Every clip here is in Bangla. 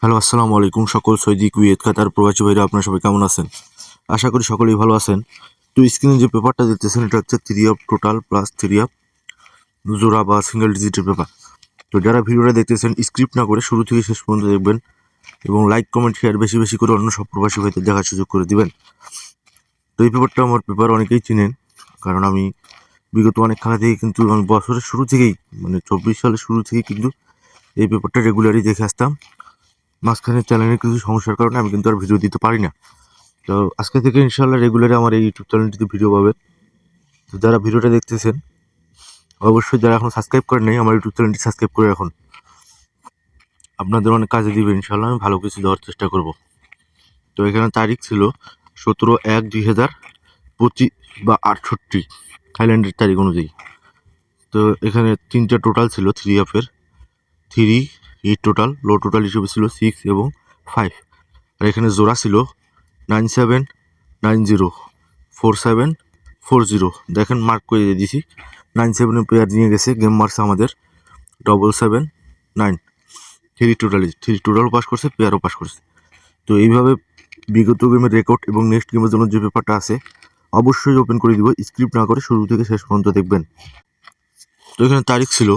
হ্যালো, আসসালামু আলাইকুম সকল সৌদি, কুয়েত, কাতার প্রবাসী ভাইরা, আপনারা সবাই কেমন আছেন? আশা করি সকলেই ভালো আছেন। তো স্ক্রিনে যে পেপারটা দেখতেছেন এটা হচ্ছে 3 অফ টোটাল প্লাস 3 অফ জোড়া বা সিঙ্গেল ডিজিটের পেপার। তো যারা ভিডিওটা দেখতেছেন স্ক্রিপ্ট না করে শুরু থেকে শেষ পর্যন্ত দেখবেন এবং লাইক কমেন্ট শেয়ার বেশি বেশি করে অন্য সব প্রবাসী ভাইদের দেখার সুযোগ করে দিবেন। তো এই পেপারটা আমার পেপার অনেকেই চিনেন, কারণ আমি বিগত অনেক খেলা থেকে কিন্তু আমি বছরের শুরু থেকেই 24 সালের শুরু থেকেই কিন্তু এই পেপারটা রেগুলারই দেখে আসতাম। মাঝখানে চ্যানেলের কিছু সমস্যার কারণে আমি কিন্তু আর ভিডিও দিতে পারি না। তো আজকে থেকে ইনশাআল্লাহ রেগুলারই আমার এই ইউটিউব চ্যানেলটিতে ভিডিও পাবে। তো যারা ভিডিওটা দেখতেছেন অবশ্যই যারা এখনো সাবস্ক্রাইব করেন নাই আমার ইউটিউব চ্যানেলটি সাবস্ক্রাইব করে রাখুন। আপনাদের অনেক কাজে দিবে ইনশাআল্লাহ, আমি ভালো কিছু দেওয়ার চেষ্টা করব। তো এখানে তারিখ ছিল 17/1/2025 বা 68 থাইল্যান্ডের তারিখ অনুযায়ী। তো এখানে 3টা টোটাল ছিল 3 অফের। 3 হিট টোটাল, লো টোটাল হিসেবে ছিল 6 এবং 5। আর এখানে জোড়া ছিল 97904740। দেখেন মার্ক করে দিয়ে দিছি। 97 প্লেয়ার নিয়ে গেছে, গেম মারছে আমাদের 779। 3 টোটালও পাস করছে, প্লেয়ারও পাস করছে। তো এইভাবে বিগত গেমের রেকর্ড এবং নেক্সট গেমের জন্য যে পেপারটা আছে অবশ্যই ওপেন করে দিব, স্ক্রিপ্ট না করে শুরু থেকে শেষ পর্যন্ত দেখবেন। তো এখানে তারিখ ছিল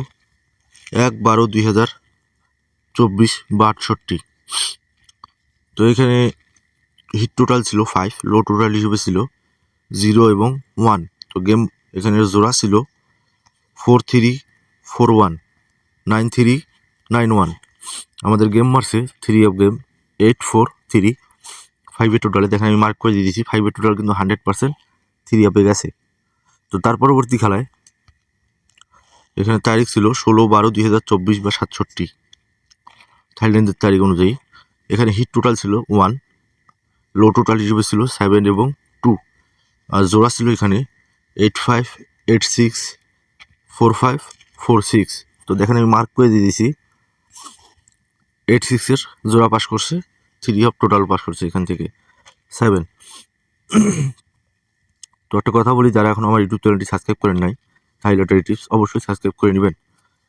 1/12/2024 বা 68। তো এখানে হিট টোটাল ছিল 5, লো টোটাল হিসেবে ছিল 0 এবং 1। তো গেম এখানে জোড়া ছিল 43419391। আমাদের গেম মারছে 3 অফ গেম 843। 5-এর টোটালে দেখেন আমি মার্ক করে দিয়ে দিয়েছি। 5-এর টোটাল কিন্তু 100% 3 অফে গেছে। তো তার পরবর্তী খেলায় এখানে তারিখ ছিল 16/12/2024 বা 67 থাইল্যান্ডের তারিখ অনুযায়ী। এখানে হিট টোটাল ছিল 1, লো টোটাল হিসেবে ছিল 7 এবং 2। আর জোড়া ছিল এখানে 85864546। তো দেখেন আমি মার্ক করে দিয়ে দিয়েছি। 86-এর জোড়া পাস করছে, 3 অফ টোটাল পাস করছে এখান থেকে 7। তো একটা কথা বলি, যারা এখন আমার ইউটিউব চ্যানেলটি সাবস্ক্রাইব করেন নাই থাই লটারি টিপস, অবশ্যই সাবস্ক্রাইব করে নেবেন,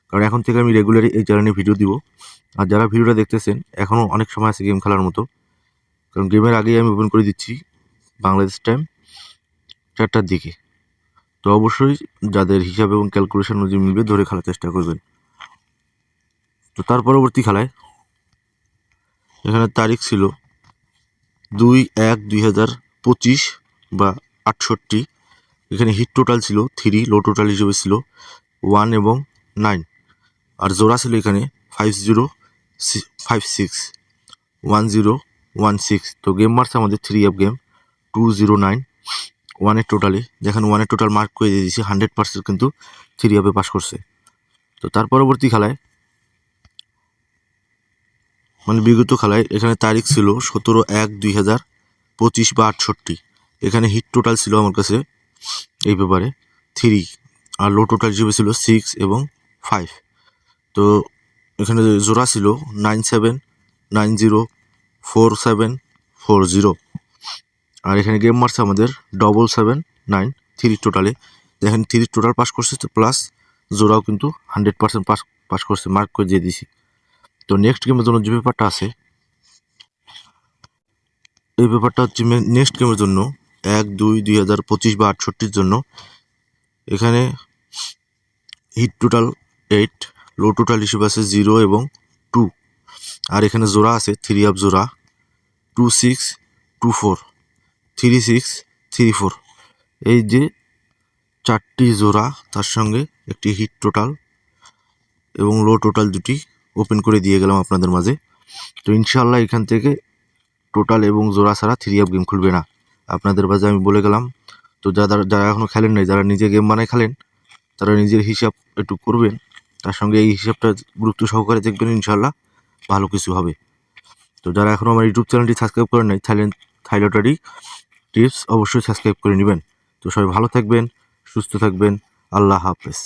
কারণ এখন থেকে আমি রেগুলারই এই চ্যানেলে ভিডিও দিব। আর যারা ভিডিওটা দেখতেছেন এখনও অনেক সময় আছে গেম খেলার মতো, কারণ গেমের আগেই আমি ওপেন করে দিচ্ছি বাংলাদেশ টাইম 4টার দিকে। তো অবশ্যই যাদের হিসাব এবং ক্যালকুলেশন অনুযায়ী মিলবে ধরে খেলার চেষ্টা করবেন। তো তার পরবর্তী খেলায় এখানে তারিখ ছিল 2/1/2025 বা 68। এখানে হিট টোটাল ছিল 3, লো টোটাল হিসেবে ছিল 1 এবং 9। আর জোড়া ছিল এখানে 50561016। তো গেম মারছে আমাদের 3 অফ গেম 209 1-এর টোটালে। দেখেন 1-এর টোটাল মার্ক করে দিয়ে দিয়েছি, 100% কিন্তু 3 অফে পাস করছে। তো তার পরবর্তী খেলায় বিগত খেলায় এখানে তারিখ ছিল 17/1/2025 বা 68। এখানে হিট টোটাল ছিল আমার কাছে এই পেপারে 3, আর লো টোটাল হিসেবে ছিল 6 এবং 5। তো এখানে জোড়া ছিল 97904740। আর এখানে গেম মারছে আমাদের 779 টোটালে। দেখেন 3 টোটাল পাস করছে, তো প্লাস জোড়াও কিন্তু 100% পাস করছে, মার্ক করে দিয়ে দিছি। তো নেক্সট গেমের জন্য যে পেপারটা আছে এই পেপারটা হচ্ছে নেক্সট গেমের জন্য 1/2/2025 বা 68-র জন্য। এখানে হিট টোটাল 8, লো টোটাল হিসেবে আছে 0 এবং 2। আর এখানে জোড়া আছে 3 অফ জোড়া 2624 3634। এই যে 4টি জোড়া, তার সঙ্গে একটি হিট টোটাল এবং লো টোটাল দুটি ওপেন করে দিয়ে গেলাম আপনাদের মাঝে। তো ইনশাআল্লাহ এখান থেকে টোটাল এবং জোড়া ছাড়া 3 অফ গেম খুলবে না, আপনাদের মাঝে আমি বলে গেলাম। তো যারা এখনও খেলেন নাই, যারা নিজে গেম বানায় খেলেন, তারা নিজের হিসাব একটু করবেন, তার সঙ্গে এই হিসাবটা গুরুত্ব সহকারে দেখবেন, ইনশাআল্লাহ ভালো কিছু হবে। তো যারা এখনও আমার ইউটিউব চ্যানেলটি সাবস্ক্রাইব করেন নাই থাই লটারি টিপস, অবশ্যই সাবস্ক্রাইব করে নেবেন। তো সবাই ভালো থাকবেন, সুস্থ থাকবেন, আল্লাহ হাফেজ।